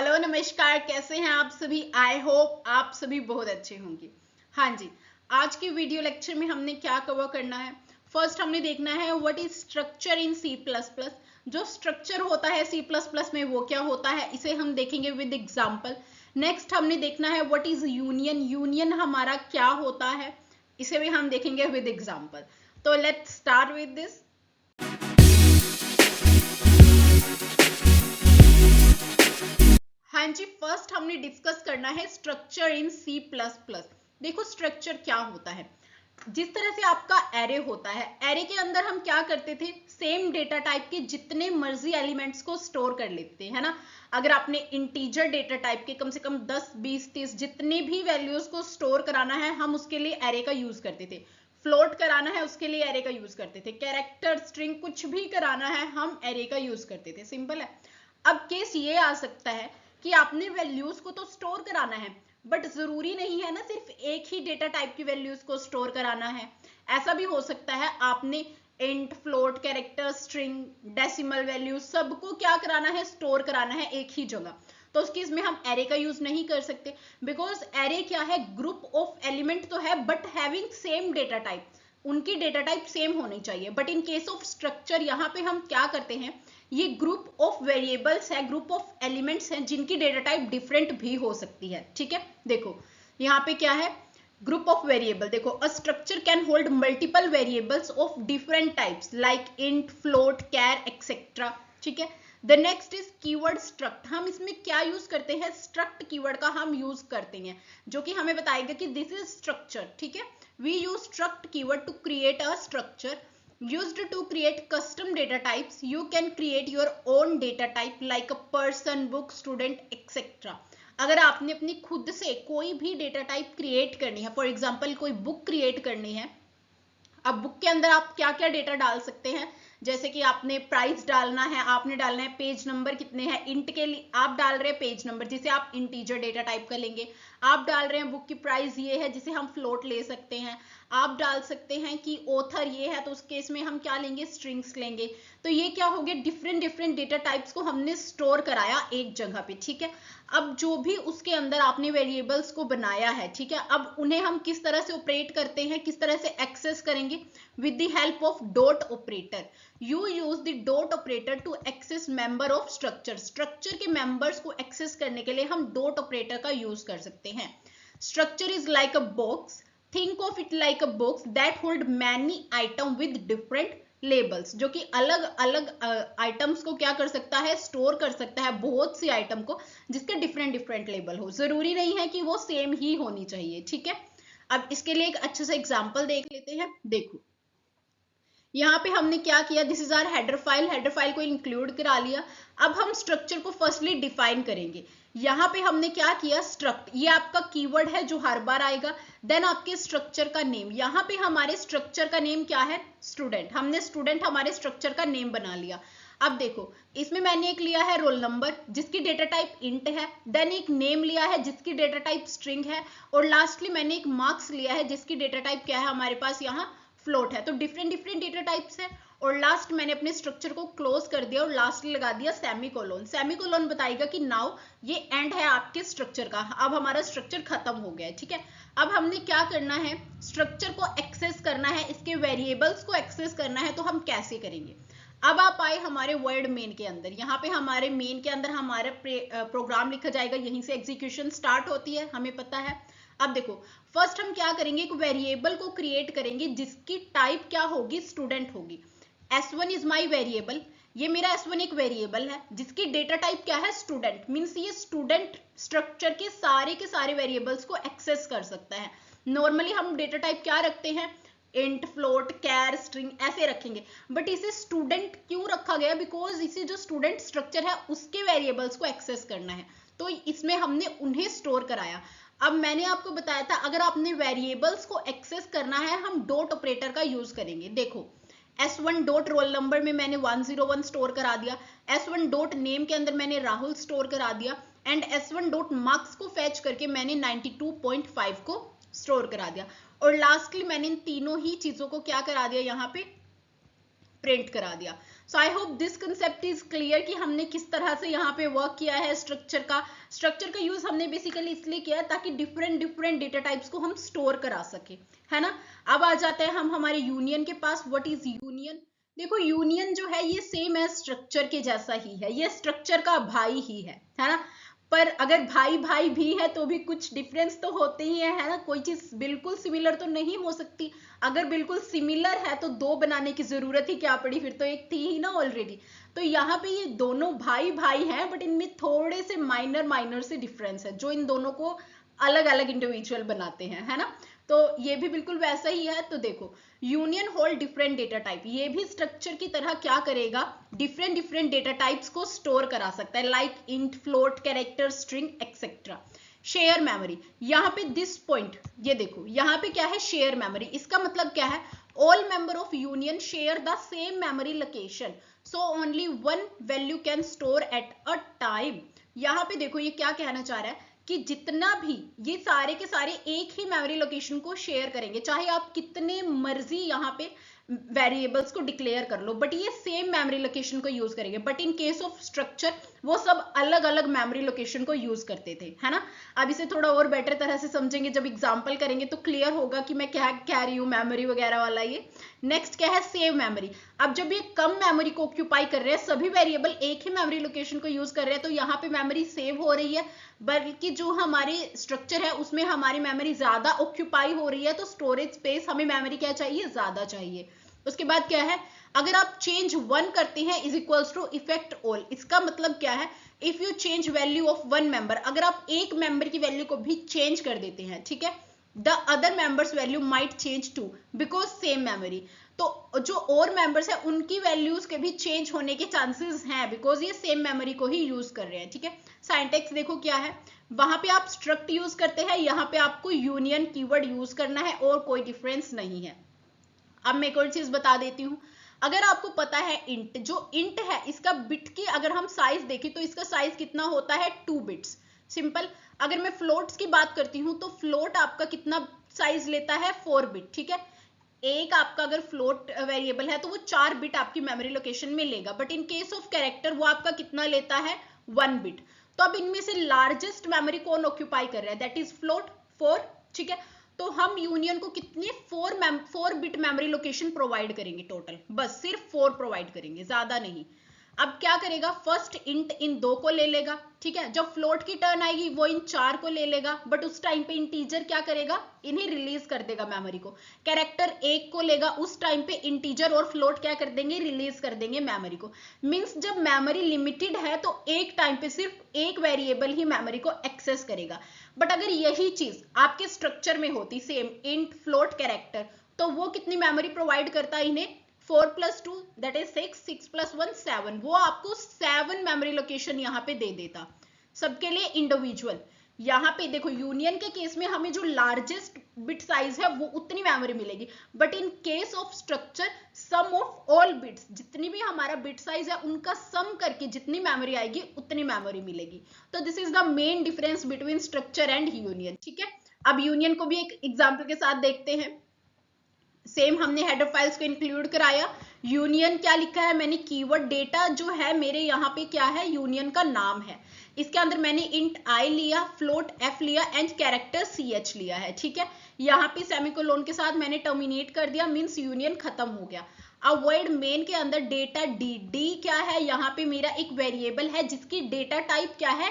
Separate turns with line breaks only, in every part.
Hello नमस्कार, कैसे हैं आप सभी। आई होप आप सभी बहुत अच्छे होंगे। हाँ जी, आज के वीडियो लेक्चर में हमने क्या कवर करना है। फर्स्ट हमने देखना है what is structure in C plus plus. जो स्ट्रक्चर होता है सी प्लस प्लस में वो क्या होता है, इसे हम देखेंगे विद एग्जाम्पल। नेक्स्ट हमने देखना है व्हाट इज यूनियन। यूनियन हमारा क्या होता है, इसे भी हम देखेंगे विद एग्जाम्पल। तो लेट्स स्टार्ट विद दिस। हाँ जी, फर्स्ट हमने डिस्कस करना है structure in C plus plus. देखो स्ट्रक्चर क्या होता है। जिस तरह से आपका एरे होता है, एरे के अंदर हम क्या करते थे, सेम डेटा टाइप के जितने मर्जी एलिमेंट्स को स्टोर कर लेते हैं, है ना। अगर आपने इंटीजर डेटा टाइप के कम से कम 10, 20, 30 जितने भी वैल्यूज को स्टोर कराना है, हम उसके लिए एरे का यूज करते थे। फ्लोट कराना है उसके लिए एरे का यूज करते थे। कैरेक्टर, स्ट्रिंग कुछ भी कराना है हम एरे का यूज करते थे। सिंपल है। अब केस ये आ सकता है कि आपने वैल्यूज को तो स्टोर कराना है, बट जरूरी नहीं है ना सिर्फ एक ही डेटा टाइप की वैल्यूज को स्टोर कराना है। ऐसा भी हो सकता है आपने int, float, character, string, decimal value सबको क्या कराना है, स्टोर कराना है एक ही जगह। तो उस केस में हम एरे का यूज नहीं कर सकते, बिकॉज एरे क्या है, ग्रुप ऑफ एलिमेंट तो है but having same data type. उनकी डेटा टाइप सेम होनी चाहिए। But in case of structure यहाँ पे हम क्या करते हैं, ये ग्रुप ऑफ वेरिएबल्स है, ग्रुप ऑफ एलिमेंट्स हैं जिनकी डेटा टाइप डिफरेंट भी हो सकती है। ठीक है, देखो यहाँ पे क्या है, ग्रुप ऑफ वेरिएबल। देखो a structure can hold multiple variables of different types like int, float, char etcetera. ठीक है। The next is keyword struct. हम इसमें क्या यूज करते हैं, स्ट्रक्ट कीवर्ड का हम यूज करते हैं, जो कि हमें बताएगा कि दिस इज स्ट्रक्चर। ठीक है, we use struct keyword to create a structure used to create custom data types. You can create your own data type like a person, book, student, etc. अगर आपने अपनी खुद से कोई भी डेटा टाइप क्रिएट करनी है, फॉर एग्जाम्पल कोई बुक क्रिएट करनी है, अब बुक के अंदर आप क्या क्या डेटा डाल सकते हैं, जैसे कि आपने प्राइस डालना है, आपने डालना है पेज नंबर कितने हैं, इंट के लिए आप डाल रहे हैं पेज नंबर जिसे आप इंटीजर डेटा टाइप का लेंगे, आप डाल रहे हैं बुक की प्राइस ये है जिसे हम फ्लोट ले सकते हैं, आप डाल सकते हैं कि ऑथर ये है तो उस केस में हम क्या लेंगे, स्ट्रिंग्स लेंगे। तो ये क्या हो गया, डिफरेंट डिफरेंट डेटा टाइप्स को हमने स्टोर कराया एक जगह पे। ठीक है, अब जो भी उसके अंदर आपने वेरिएबल्स को बनाया है, ठीक है, अब उन्हें हम किस तरह से ऑपरेट करते हैं, किस तरह से एक्सेस करेंगे, with the help of dot operator. You use the dot operator to access member of structure. Structure के मेंबर्स को एक्सेस करने के लिए हम डॉट ऑपरेटर का यूज कर सकते हैं। Structure is like a box, think of it like a box that hold many item with different labels, जो कि अलग अलग आइटम्स को क्या कर सकता है, स्टोर कर सकता है, बहुत सी आइटम को जिसके डिफरेंट डिफरेंट लेबल हो, जरूरी नहीं है कि वो सेम ही होनी चाहिए। ठीक है, अब इसके लिए एक अच्छे से एग्जांपल देख लेते हैं। देखो यहाँ पे हमने क्या किया, this is our header file, header file को इंक्लूड करा लिया। अब हम स्ट्रक्चर को फर्स्टली डिफाइन करेंगे। यहाँ पे हमने क्या किया, स्ट्रक्ट, ये आपका कीवर्ड है जो हर बार आएगा। देन आपके स्ट्रक्चर का नेम, यहाँ पे हमारे स्ट्रक्चर का नेम क्या है, स्टूडेंट। हमने स्टूडेंट हमारे स्ट्रक्चर का नेम बना लिया। अब देखो इसमें मैंने एक लिया है रोल नंबर जिसकी डेटा टाइप इंट है, देन एक नेम लिया है जिसकी डेटा टाइप स्ट्रिंग है, और लास्टली मैंने एक मार्क्स लिया है जिसकी डेटा टाइप क्या है हमारे पास यहाँ, फ्लोट है। तो डिफरेंट डिफरेंट डेटा टाइप्स है, और लास्ट मैंने अपने स्ट्रक्चर को क्लोज कर दिया और लास्ट लगा दिया सेमीकोलन। सेमीकोलन बताएगा कि नाउ ये एंड है आपके स्ट्रक्चर का, अब हमारा स्ट्रक्चर खत्म हो गया है। ठीक है, अब हमने क्या करना है, स्ट्रक्चर को एक्सेस करना है, इसके वेरिएबल्स को एक्सेस करना है। तो हम कैसे करेंगे, अब आप आए हमारे वर्ड मेन के अंदर। यहाँ पे हमारे मेन के अंदर हमारा प्रोग्राम लिखा जाएगा, यहीं से एग्जीक्यूशन स्टार्ट होती है, हमें पता है। अब देखो फर्स्ट हम क्या करेंगे, एक वेरिएबल को क्रिएट करेंगे जिसकी टाइप क्या होगी, स्टूडेंट होगी। s1 इज माई वेरिएबल, ये मेरा s1 एक वेरिएबल है जिसकी डेटा टाइप क्या है, स्टूडेंट। मीन्स ये स्टूडेंट स्ट्रक्चर के सारे वेरिएबल्स को एक्सेस कर सकता है। नॉर्मली हम डेटा टाइप क्या रखते हैं, इंट, फ्लोट, कैर, स्ट्रिंग ऐसे रखेंगे, बट इसे स्टूडेंट क्यों रखा गया, बिकॉज इसे जो स्टूडेंट स्ट्रक्चर है उसके वेरिएबल्स को एक्सेस करना है, तो इसमें हमने उन्हें स्टोर कराया। अब मैंने आपको बताया था अगर आपने वेरिएबल्स को एक्सेस करना है हम डॉट ऑपरेटर का यूज करेंगे। देखो s1 डॉट रोल नंबर में मैंने 101 स्टोर करा दिया, s1 डॉट नेम के अंदर मैंने राहुल स्टोर करा दिया, एंड s1 डॉट मार्क्स को फैच करके मैंने 92.5 को स्टोर करा दिया, और लास्टली मैंने इन तीनों ही चीजों को क्या करा दिया, यहाँ पे प्रिंट करा दिया। So I hope this concept is clear कि हमने किस तरह से यहाँ पे वर्क किया है। स्ट्रक्चर का यूज हमने बेसिकली इसलिए किया है ताकि डिफरेंट डेटा टाइप्स को हम स्टोर करा सके, है ना। अब आ जाते हैं हम हमारे यूनियन के पास। What is union? देखो यूनियन जो है ये सेम है स्ट्रक्चर के जैसा ही है, ये स्ट्रक्चर का भाई ही है ना। पर अगर भाई भाई भी है तो भी कुछ डिफरेंस तो होते ही है ना। कोई चीज बिल्कुल सिमिलर तो नहीं हो सकती। अगर बिल्कुल सिमिलर है तो दो बनाने की जरूरत ही क्या पड़ी, फिर तो एक थी ही ना ऑलरेडी। तो यहाँ पे ये दोनों भाई भाई हैं, बट इनमें थोड़े से माइनर से डिफरेंस है जो इन दोनों को अलग अलग इंडिविजुअल बनाते हैं, है ना। तो ये भी बिल्कुल वैसा ही है। तो देखो union hold different data type, ये भी स्ट्रक्चर की तरह क्या करेगा, डिफरेंट डेटा टाइप्स को स्टोर करा सकता है, like int, float, character, string etcetera. Share memory, यहाँ पे दिस पॉइंट, ये देखो यहाँ पे क्या है, शेयर मेमोरी। इसका मतलब क्या है, all member of union share the same memory location, so only one value can store at a time. यहाँ पे देखो ये क्या कहना चाह रहा है कि जितना भी ये सारे के सारे एक ही मेमोरी लोकेशन को शेयर करेंगे, चाहे आप कितने मर्जी यहाँ पे वेरिएबल्स को डिक्लेयर कर लो, बट ये सेम मेमोरी लोकेशन को यूज करेंगे। But in case of structure वो सब अलग अलग मेमोरी लोकेशन को यूज करते थे, है ना। अब इसे थोड़ा और बेटर तरह से समझेंगे, जब एग्जांपल करेंगे तो क्लियर होगा कि मैं क्या कह रही हूँ, मेमोरी वगैरह वाला। ये नेक्स्ट क्या है, सेव मेमोरी। अब जब ये कम मेमोरी को ऑक्यूपाई कर रहे हैं, सभी वेरिएबल एक ही मेमोरी लोकेशन को यूज कर रहे हैं, तो यहाँ पे मेमोरी सेव हो रही है, बल्कि जो हमारी स्ट्रक्चर है उसमें हमारी मेमोरी ज्यादा ऑक्यूपाई हो रही है, तो स्टोरेज स्पेस हमें मेमोरी क्या चाहिए, ज्यादा चाहिए। उसके बाद क्या है, अगर आप चेंज वन करते हैं is equals to effect all. इसका मतलब क्या है, if you change value of one member, अगर आप एक मेंबर की वैल्यू को भी चेंज कर देते हैं, ठीक है, the other members value might change too because same memory. तो जो और मेंबर्स है उनकी वैल्यूज के भी चेंज होने के चांसेस हैं, बिकॉज ये सेम मेमोरी को ही यूज कर रहे हैं, ठीक है। सिंटैक्स देखो क्या है, वहां पे आप स्ट्रक्ट यूज करते हैं, यहाँ पे आपको यूनियन कीवर्ड यूज करना है, और कोई डिफरेंस नहीं है। अब मैं एक और चीज बता देती हूँ, अगर आपको पता है इंट, जो इंट है इसका बिट की अगर हम साइज देखें तो इसका साइज कितना होता है, 2 बिट्स। सिंपल। अगर मैं फ्लोट्स की बात करती हूँ तो फ्लोट आपका कितना साइज लेता है, 4 बिट, ठीक है। एक आपका अगर फ्लोट वेरिएबल है तो वो 4 बिट आपकी मेमोरी लोकेशन में लेगा, but in case of character वो आपका कितना लेता है, 1 बिट। तो अब इनमें से लार्जेस्ट मेमोरी कौन ऑक्यूपाई कर रहा है, दैट इज फ्लोट, 4, ठीक है। तो हम यूनियन को कितने 4 बिट मेमोरी लोकेशन प्रोवाइड करेंगे टोटल, बस सिर्फ 4 प्रोवाइड करेंगे, ज्यादा नहीं। अब क्या करेगा, फर्स्ट इंट इन 2 को ले लेगा, ठीक है। जब फ्लोट की टर्न आएगी वो इन 4 को ले लेगा, बट उस टाइम पे इंटीजर क्या करेगा, इन्हें रिलीज कर देगा मेमोरी को। कैरेक्टर 1 को लेगा, उस टाइम पे इंटीजर और फ्लोट क्या कर देंगे, रिलीज कर देंगे मेमोरी को। मींस जब मेमोरी लिमिटेड है तो एक टाइम पे सिर्फ एक वेरिएबल ही मेमोरी को एक्सेस करेगा। बट अगर यही चीज आपके स्ट्रक्चर में होती, सेम इंट, फ्लोट, कैरेक्टर, तो वो कितनी मेमोरी प्रोवाइड करता है इन्हें, 4 + 2 दैट इज 6, 6 + 1 7, वो आपको 7 मेमोरी लोकेशन यहाँ पे दे देता, सबके लिए इंडिविजुअल। यहाँ पे देखो यूनियन के केस में हमें जो लार्जेस्ट बिट साइज है वो उतनी मेमोरी मिलेगी, but in case of structure sum of all bits, जितनी भी हमारा बिट साइज है उनका सम करके जितनी मेमोरी आएगी उतनी मेमोरी मिलेगी। तो this is the main difference between structure and union, ठीक है। अब यूनियन को भी एक एग्जाम्पल के साथ देखते हैं। सेम हमने हेडर फाइल्स को इंक्लूड कराया। यूनियन क्या लिखा है मैंने, कीवर्ड डेटा जो है मेरे यहाँ पे क्या है, यूनियन का नाम है। इसके अंदर मैंने इंट आई लिया, फ्लोट एफ लिया एंड कैरेक्टर ch लिया है, ठीक है। यहाँ पे सेमीकोलोन के साथ मैंने टर्मिनेट कर दिया, मींस यूनियन खत्म हो गया। अब वर्ड मेन के अंदर डेटा डी क्या है, यहाँ पे मेरा एक वेरिएबल है जिसकी डेटा टाइप क्या है,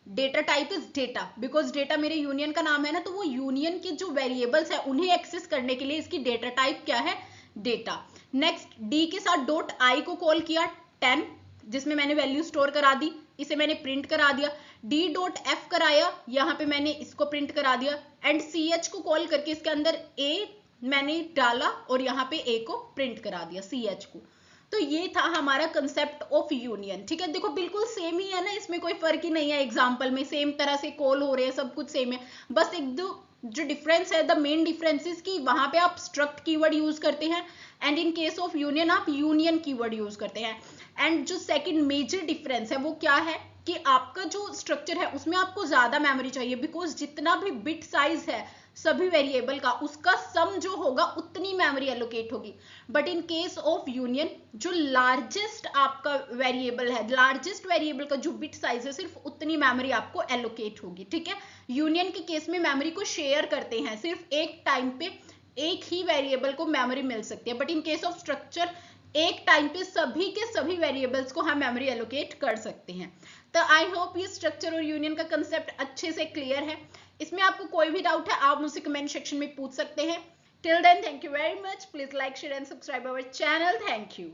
data type is data, because data मेरे यूनियन का नाम है ना, तो वो यूनियन के जो वेरिएबल्स है उन्हें एक्सेस करने के लिए इसकी डेटा टाइप क्या है, डेटा। नेक्स्ट डी के साथ डॉट आई को कॉल किया 10, जिसमें मैंने वैल्यू स्टोर करा दी, इसे मैंने प्रिंट करा दिया। डी डॉट एफ कराया, यहाँ पे मैंने इसको प्रिंट करा दिया, एंड ch को कॉल करके इसके अंदर a मैंने डाला और यहाँ पे a को प्रिंट करा दिया, ch को। तो ये था हमारा कंसेप्ट ऑफ यूनियन, ठीक है। देखो बिल्कुल सेम ही है ना, इसमें कोई फर्क ही नहीं है, एग्जाम्पल में सेम तरह से कॉल हो रहे हैं, सब कुछ सेम है। बस एक दो जो डिफरेंस है, द मेन डिफरेंस इज कि वहां पे आप स्ट्रक्ट कीवर्ड यूज करते हैं and in case of union आप यूनियन कीवर्ड यूज करते हैं। एंड जो सेकंड मेजर डिफरेंस है वो क्या है कि आपका जो स्ट्रक्चर है उसमें आपको ज्यादा मेमोरी चाहिए, बिकॉज जितना भी बिट साइज है सभी वेरिएबल का, उसका सम जो होगा उतनी मेमोरी एलोकेट होगी। But in case of union, जो लार्जेस्ट आपका वेरिएबल है, लार्जेस्ट वेरिएबल का जो बिट साइज है, सिर्फ उतनी मेमोरी आपको एलोकेट होगी। ठीक है, यूनियन के केस में मेमोरी को शेयर करते हैं, सिर्फ एक टाइम पे एक ही वेरिएबल को मेमोरी मिल सकती है। But in case of structure, एक टाइम पे सभी के सभी वेरिएबल्स को हम मेमोरी एलोकेट कर सकते हैं। तो आई होप ये स्ट्रक्चर और यूनियन का कंसेप्ट अच्छे से क्लियर है। इसमें आपको कोई भी डाउट है आप मुझसे कमेंट सेक्शन में पूछ सकते हैं। Till then, thank you very much. Please like, share and subscribe our channel. Thank you.